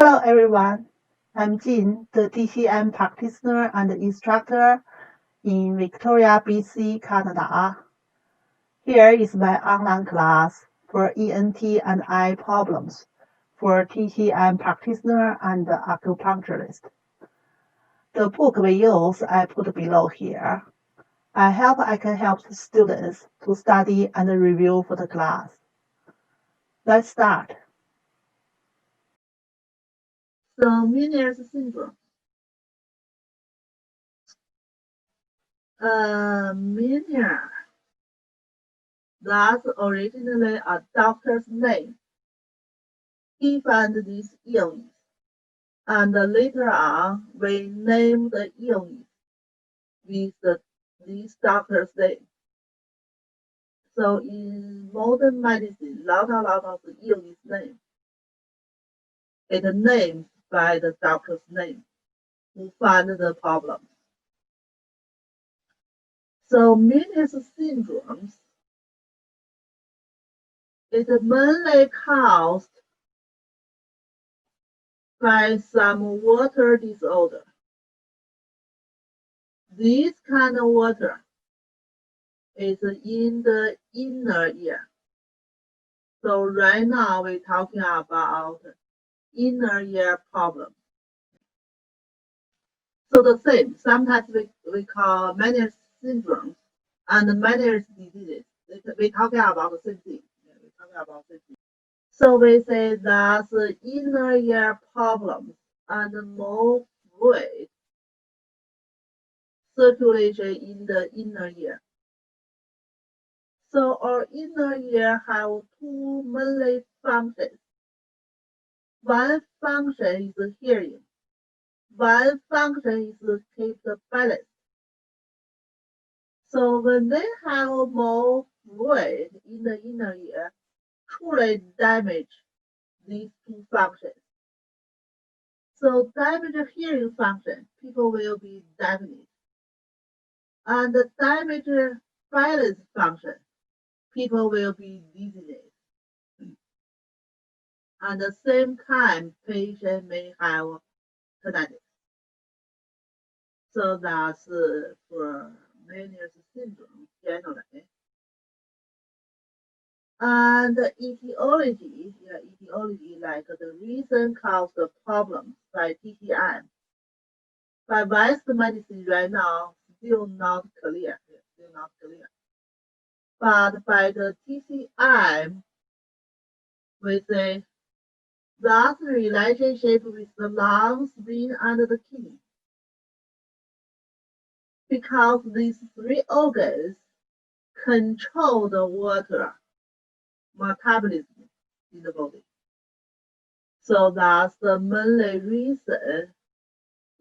Hello everyone, I'm Jin, the TCM practitioner and instructor in Victoria, BC, Canada. Here is my online class for ENT and eye problems for TCM practitioner and acupuncturist. The book we use I put below here. I hope I can help the students to study and review for the class. Let's start. So Meniere's syndrome. Meniere. That's originally a doctor's name. He found this illness, and later on we named the illness with this doctor's name. So in modern medicine, lot of illness name. It named by the doctor's name who found the problem. So Meniere's syndromes is mainly caused by some water disorder. This kind of water is in the inner ear. So right now we're talking about inner ear problem. So the same, sometimes we call Meniere's syndrome and Meniere's disease. We're talking about the same thing. We're talking about the same thing. So we say that inner ear problems and more fluid circulation in the inner ear. So our inner ear have two main functions. One function is hearing. One function is to keep the balance. So when they have more fluid in the inner ear, truly damage these two functions. So damage hearing function, people will be deafened. And the damage balance function, people will be dizziness. At the same time, patient may have tinnitus. So that's for Meniere's syndrome generally. And etiology, like the reason caused the problems by TCM. By Western medicine right now, still not clear. But by the TCM, we say that's the relationship with the lungs, spleen, and the kidney. Because these three organs control the water metabolism in the body. So that's the main reason,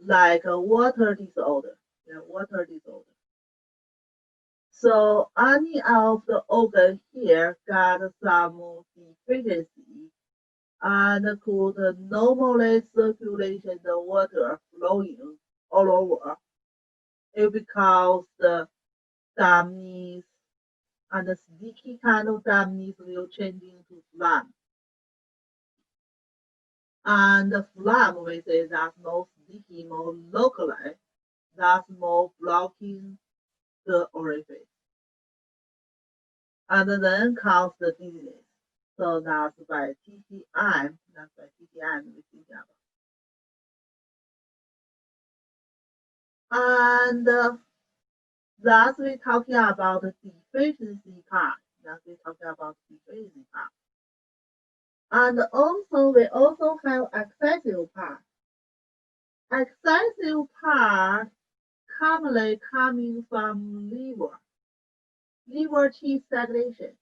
like a water disorder. So any of the organ here got some deficiency and could normally circulation the water flowing all over. It becomes the dampness, and the sticky kind of dampness will change into phlegm. And the phlegm, we say that's more sticky, more locally, that's more blocking the orifice. And then cause the dizziness. So that's by TCM, we think about. And that's we talking about the deficiency part. And also we also have excessive part. Excessive part commonly coming from liver qi stagnation.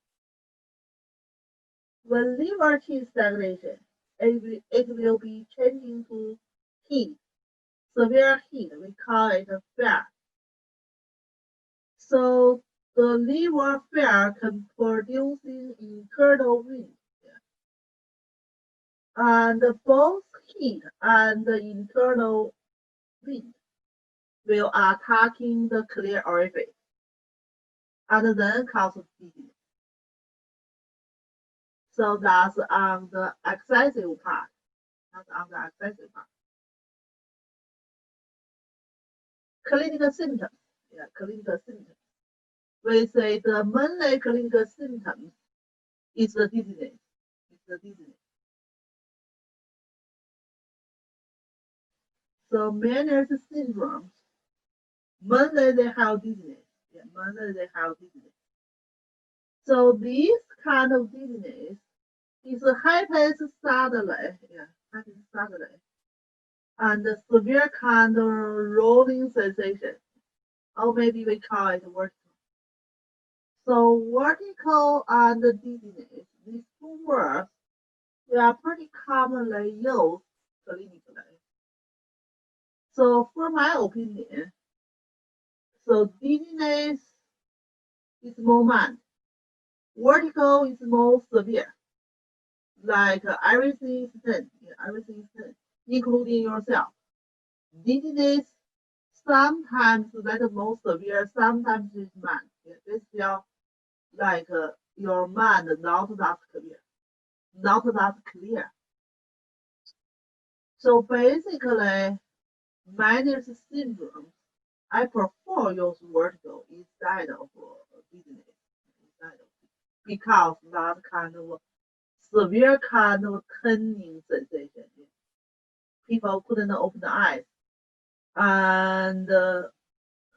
When liver qi stagnation, it will be changing to heat, severe heat. We call it flare. So the liver flare can produce internal wind. And both heat and the internal wind will attacking the clear orifice and then cause dizziness. So that's on the excessive part. That's on the excessive part. Clinical symptoms. Yeah, clinical symptoms. We say the mainly clinical symptoms is the dizziness. It's the dizziness. So Meniere's syndromes, mainly they have dizziness. Yeah, mainly they have dizziness. So this kind of dizziness is happens suddenly. Yeah, happens suddenly. And severe kind of rolling sensation. Or maybe we call it vertigo. So vertigo and dizziness, these two words, they are pretty commonly used clinically. So for my opinion, so dizziness is more mild. Vertigo is more severe. Like everything is 10, yeah, everything is 10, including yourself. Dizziness, sometimes that's more severe, sometimes it's mild. Yeah, this feel like your mind not that clear, not that clear. So basically, Meniere's syndrome, I prefer use vertigo instead of dizziness, because that kind of severe kind of turning sensation. People couldn't open the eyes and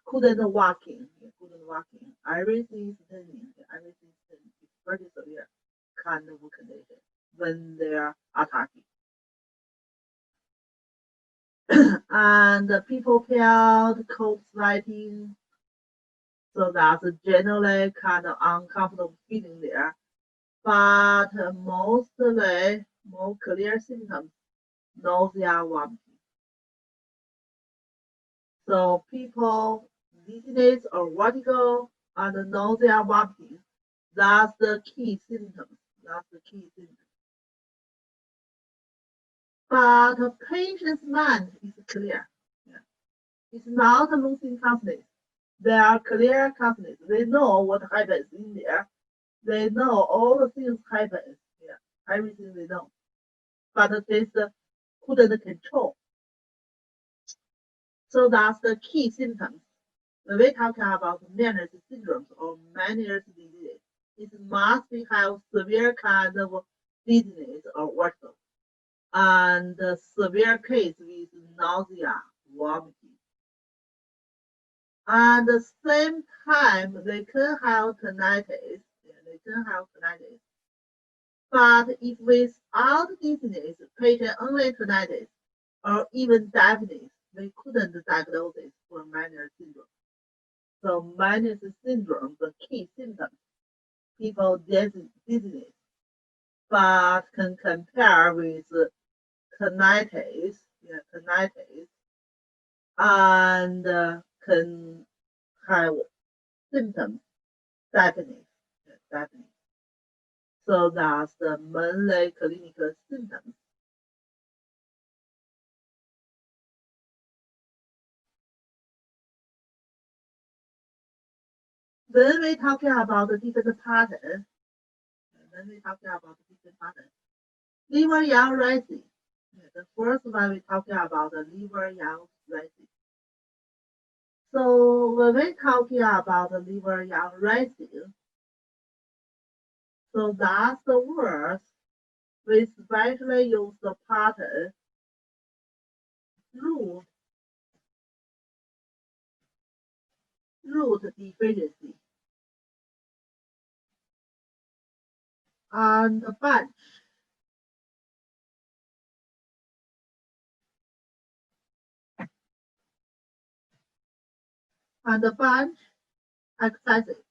couldn't walking, couldn't walking. Everything is turning, everything is turning. It's pretty severe kind of condition when they're attacking. And people felt cold sweating, so that's generally kind of uncomfortable feeling there. But mostly more clear symptoms, nausea, vomiting. So people dizziness or vertigo and nausea, vomiting, that's the key symptoms. That's the key symptoms. But the patient's mind is clear. Yeah. It's not losing confidence. They are clear confidence. They know what happens in there. They know all the things happen. Yeah, everything they know. But this couldn't control. So that's the key symptoms. When we talk about Meniere's syndromes or Meniere's disease, it must be have severe kind of dizziness or vertigo, and severe case with nausea, vomiting. And the same time, they can have tinnitus. Yeah, they can have tinnitus. But if without dizziness, patient only tinnitus or even deafness, they couldn't diagnose it for Meniere syndrome. So Meniere syndrome, the key symptoms, people dizziness, but can compare with tinnitus, yeah, tinnitus, and can have symptoms, deafness, yeah, deafness. So that's the mainly clinical symptoms. When we talking about the different patterns, liver yang rising. The first one we talking about the liver yang rising. So when we talking about the liver yang rising, so that's the words we especially use the pattern root deficiency and bunch. And the bunch excessive.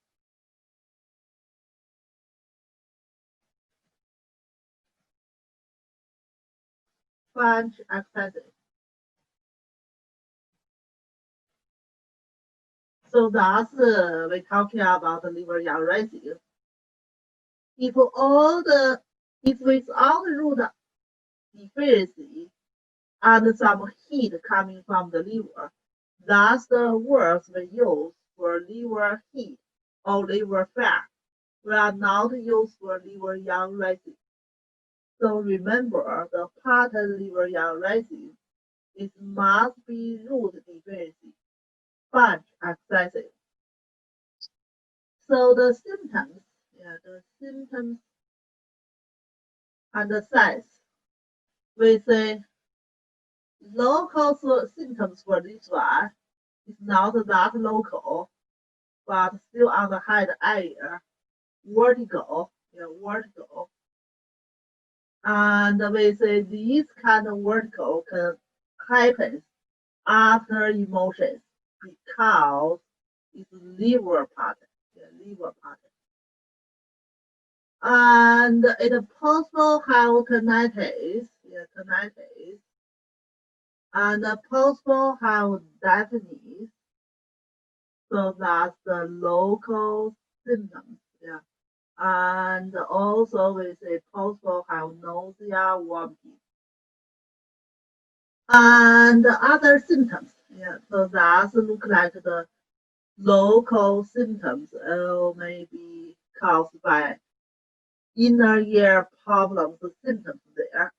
Bunch excessive. So that's we're talking about the liver yang rising. If without root deficiency and some heat coming from the liver, that's the words we use for liver heat or liver fat. We are not used for liver yang rising. So remember, the pattern liver yang rising, it must be root deficiency, bunch excessive. So the symptoms and the signs, we say local symptoms for this one is not that local, but still on the head area, vertigo. And we say this kind of vertigo can happen after emotions because it's liver pattern. And it's possible have tinnitus, and possible have deafness. So that's the local symptoms. And also we say possible have nausea, vomiting. And other symptoms. So that look like the local symptoms maybe caused by inner ear problems symptoms there.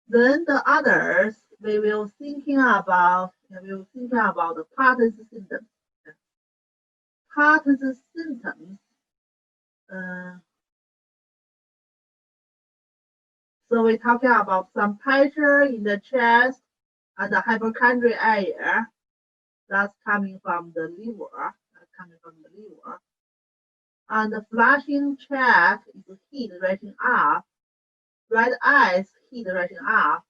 Then the others we will thinking about the Parkinson's symptoms. Parkinson's symptoms. So we're talking about some pressure in the chest and the hypochondria area. That's coming from the liver. And the flushing tract is heat rushing up. Red eyes heat rushing up.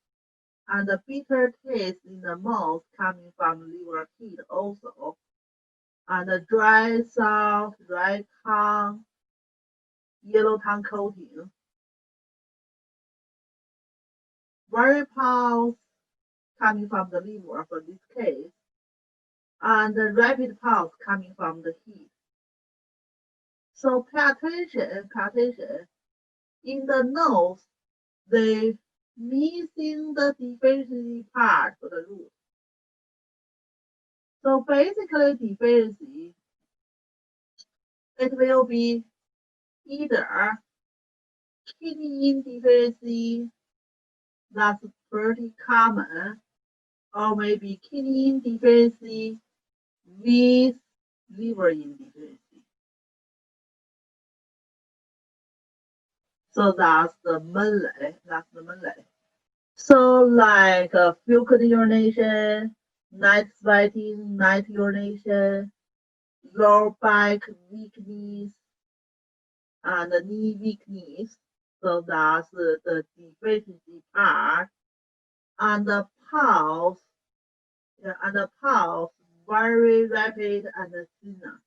And the bitter taste in the mouth coming from liver heat also. And the dry mouth, dry tongue, yellow tongue coating. Very pulse coming from the liver for this case. And the rapid pulse coming from the heat. So palpitation in the nose, they missing the deficiency part for the root. So basically deficiency, it will be either kidney deficiency, that's pretty common, or maybe kidney deficiency with liver deficiency. So that's the Meniere. So like frequent urination, night sweating, night urination, lower back weakness, and knee weakness. So that's the deficiency part. And the pulse, very rapid and thinner.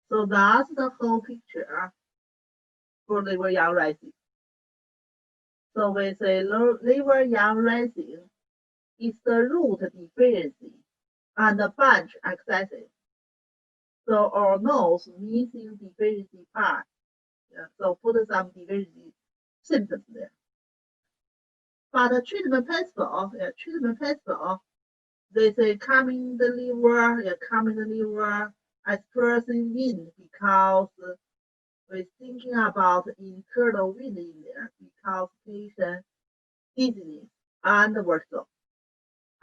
So that's the whole picture for liver yang rising. So we say liver yang rising is the root deficiency and the bunch excessive. So our nose missing deficiency part. So put some deficiency symptoms there. But the treatment principle, they say calming the liver, expressing wind because we're thinking about internal wind in there because patient dizziness and vertigo.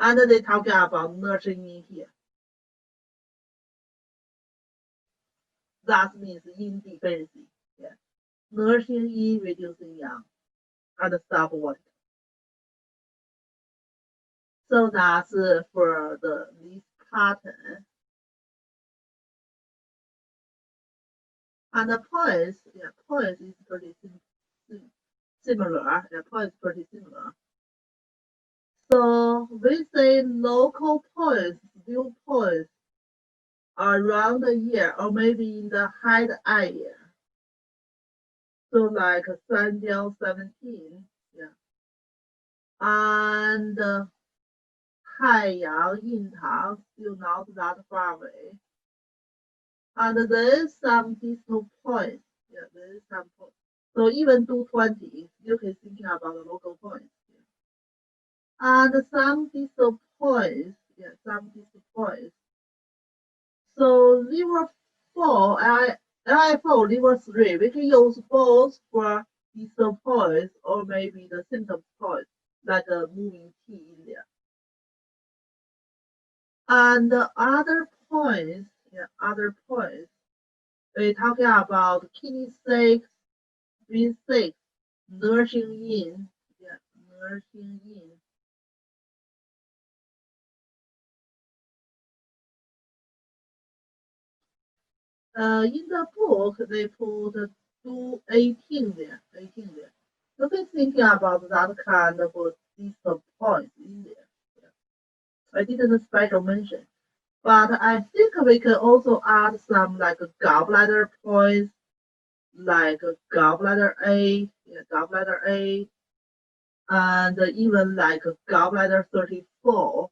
And they talking about nursing in here. That means in deficiency. Nursing in reducing yang and stop vertigo. So that's for this pattern. And the points is pretty similar. Pretty similar. So we say local points, still points around the ear or maybe in the head area. So like 317, and Haiyang, Yintang, still not that far away. And there is some distal points. There is some points. So even 220, you can think about the local points. And some distal points. So liver 4, LFO liver 3, we can use both for distal points or maybe the symptom points, like a moving T in there. And the other points, we're talking about kidney 6, brain 6, nursing in, nursing in. In the book, they put 218 there, 18 there. So we're thinking about that kind of distal points in there. I didn't special mention. But I think we can also add some like gallbladder points, like gallbladder A, and even like gallbladder 34.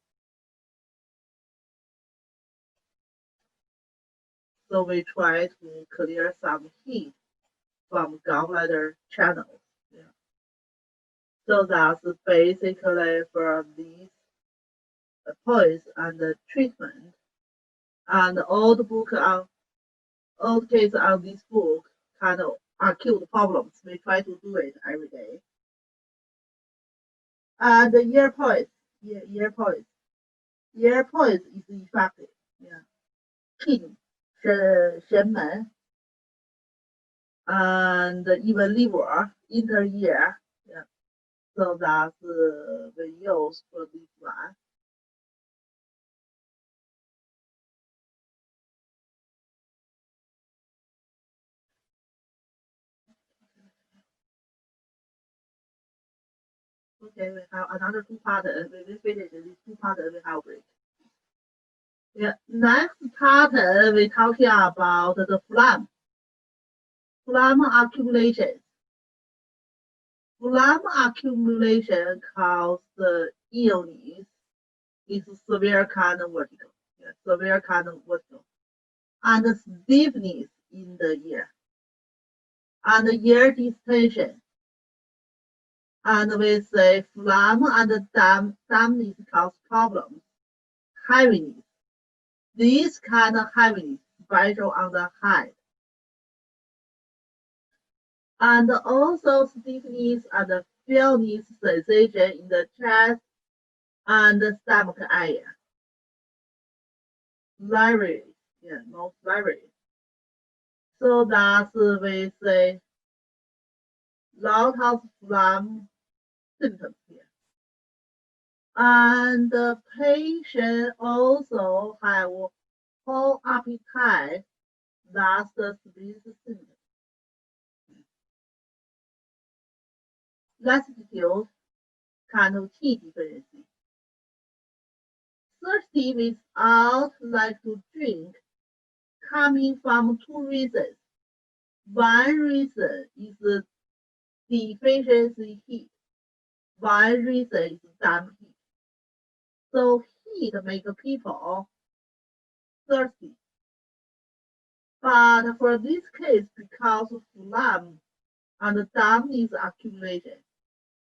So we try to clear some heat from gallbladder channels. Yeah. So that's basically for these points and the treatment. And all the case on this book kind of acute problems. We try to do it every day. And the ear points, ear points is effective. Yeah, kidney, 神门, and even liver, inner ear. Yeah, so that's we use for this one. Okay, we have another two part. We finish this two part. We have break. Yeah, next part we talking about the phlegm accumulation. Phlegm accumulation causes the illness. Is severe kind of vertigo. Yeah, severe kind of vertigo. And stiffness in the ear. And ear distension. And we say phlegm and dampness cause problems. Heaviness. This kind of heaviness, special on the head. And also stiffness and feelings sensation in the chest and the stomach area. Larry, yeah, most Larry. So that's we say lot of phlegm symptoms here. And the patient also have poor appetite. That's the sleep symptom. Lassitude, kind of tea deficiency. Thirsty without like to drink, coming from two reasons. One reason is deficiency heat. One reason is damp heat. So heat makes people thirsty. But for this case, because of phlegm and dampness accumulation,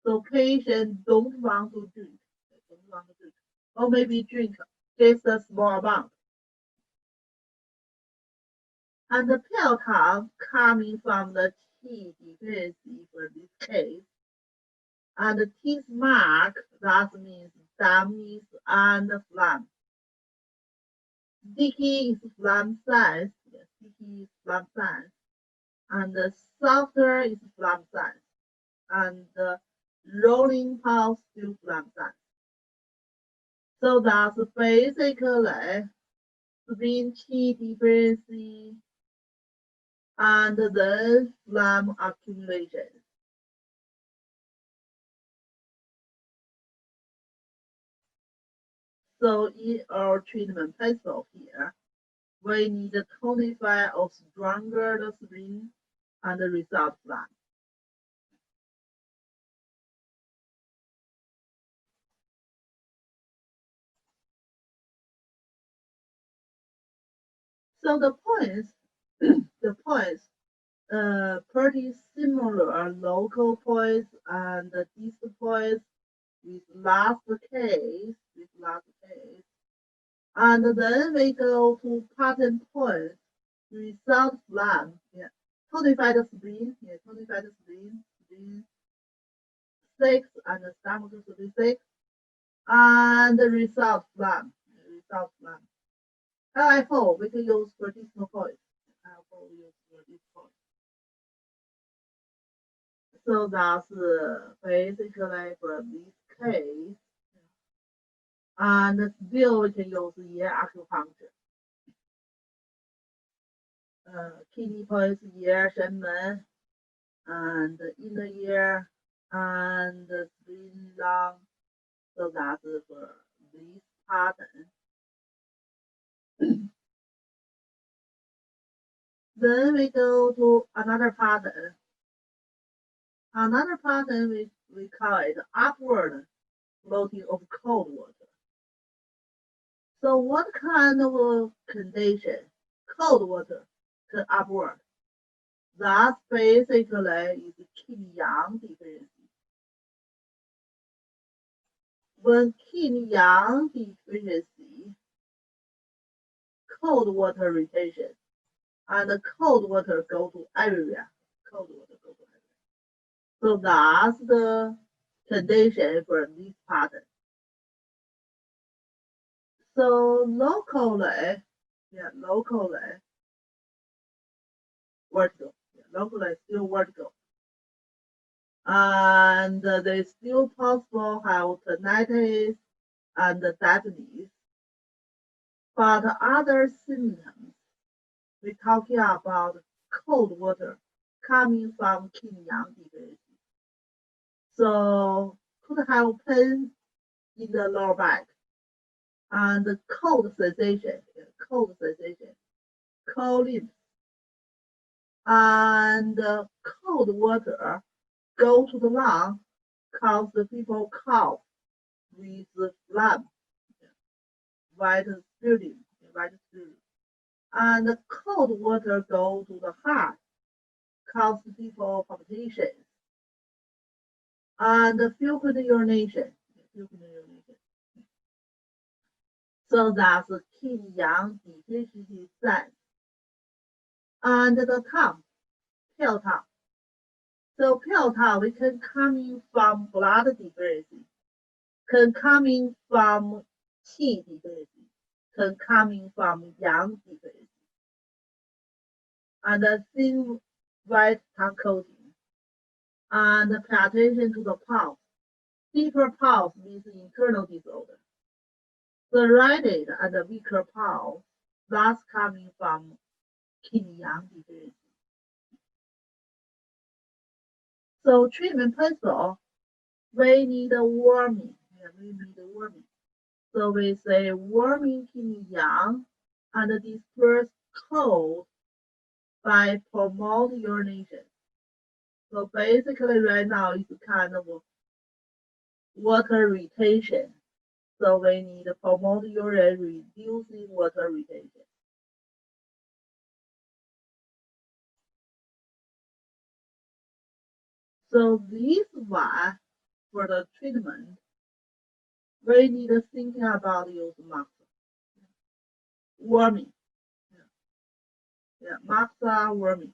so patients don't want to drink, or maybe drink just a small amount. And the pill coming from the T deficiency for this case, and the teeth mark, that means dampness and phlegm. Dicky is phlegm size, yes, Dicky is phlegm size, and the softer is phlegm size, and the rolling pulse still phlegm size. So that's basically spleen T deficiency and then phlegm accumulation. So in our treatment principle here, we need to tonify or stronger the spleen and the result phlegm. So the points, pretty similar local points and distal points with last case, and then we go to pattern points result phlegm, yeah, tonified spleen, yeah, tonified spleen, spleen 6 and the stomach 36, and the result phlegm, result phlegm. LFO we can use for decimal points. LFO use for this point. So that's basically for this case. And still we can use ear acupuncture. Kidney points, ear, 神门, and inner ear, and spleen lung. So that's for this pattern. Then we go to another pattern. Another pattern we call it upward floating of cold water. So what kind of condition cold water can upward? That basically is qin yang deficiency. When qin yang deficiency, cold water retention, and the cold water go to everywhere. Cold water go to everywhere. So that's the condition for this pattern. So locally, vertical. Yeah, locally still vertical. And there's still possible have tinnitus and deafness. But other symptoms, we're talking about cold water coming from qin yang deficiency. So could have pain in the lower back and cold sensation, cold limbs, and cold water go to the lung, cause the people cough with phlegm, white sputum, and cold water go to the heart, cause people palpitations, and frequent urination. So that's qin yang deficiency signs. And the tongue, pale tongue. So pale tongue, we can coming from blood deficiency, can coming from qi deficiency, can coming from yang deficiency. And a thin white tongue coating, and palpitation to the pulse. Deeper pulse means internal disorder. The rapid and the weaker pulse, that's coming from qin yang deficiency. So treatment principle, we need a warming. Yeah, we need a warming. So we say warming qin yang and disperse cold by promote urination. So basically right now it's kind of water retention. So we need to promote urine, reducing water retention. So this one for the treatment, we need to think about use maxa. Warming. Yeah, maxa warming.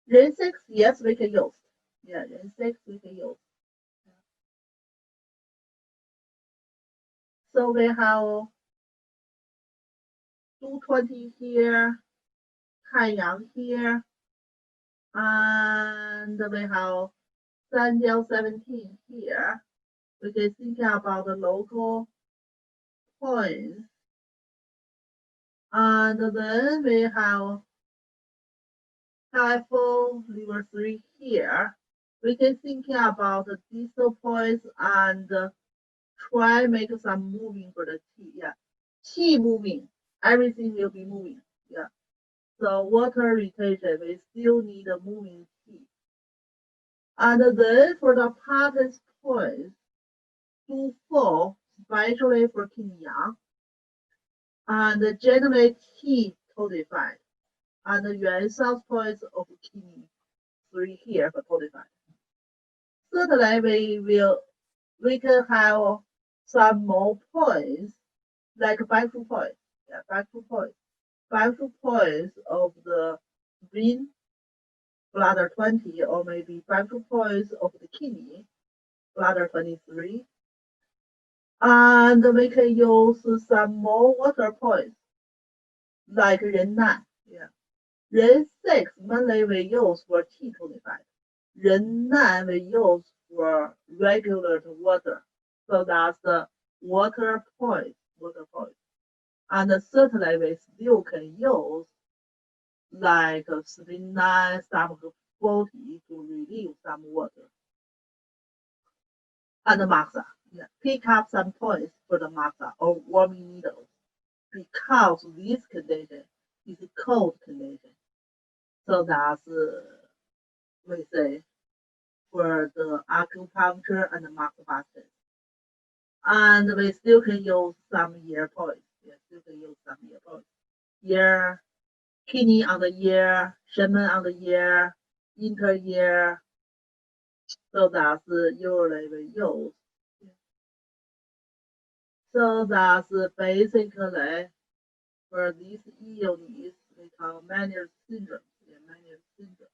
Ren 6, yes, we can use. Yeah, Ren 6 we can use. So we have 220 here, Haiyang here, and we have Sanjiao 17 here. We can think about the local points. And then we have typhoon liver 3 here. We can think about the distal points and try make some moving for the qi. Yeah, qi moving, everything will be moving. Yeah. So water retention, we still need a moving qi. And then for the hottest points, 2-4, especially for qin yang, and generate qi tonified. And the yuan south points of qi 3 here for tonified. Certainly we can have some more points like bilateral points. Yeah, bilateral points. Bilateral points of the brain, bladder 20, or maybe bilateral points of the kidney, bladder 23. And we can use some more water points, like Ren9. Yeah. Ren6 mainly we use for T25. Ren9 we use for regular water. So that's the water point. And certainly we still can use like Ren9, stomach 40 to relieve some water. And the maxa. Yeah. Pick up some points for the maxa or warming needles, because this condition is a cold condition. So that's we say for the acupuncture and the maxa. And we still can use some ear points. Yeah, still can use some ear points. Ear, kidney on the ear, shaman on the ear, inter ear. So that's usually we use. So that's basically for these illness we call Meniere syndrome. Yeah, Meniere syndrome.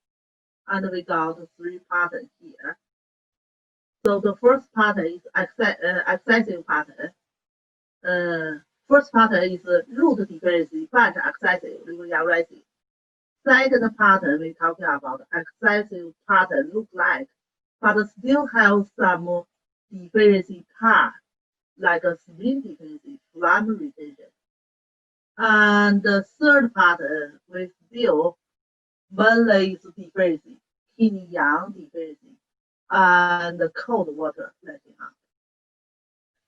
And we got 3 patterns here. So the first pattern is excessive pattern. First pattern is root deficiency but excessive liver. Second pattern we talking about excessive pattern look like, but still have some deficiency part, like a spleen deficiency, phlegm retention. And the third pattern we still mainly is deficiency, kidney yang deficiency, and cold water letting out.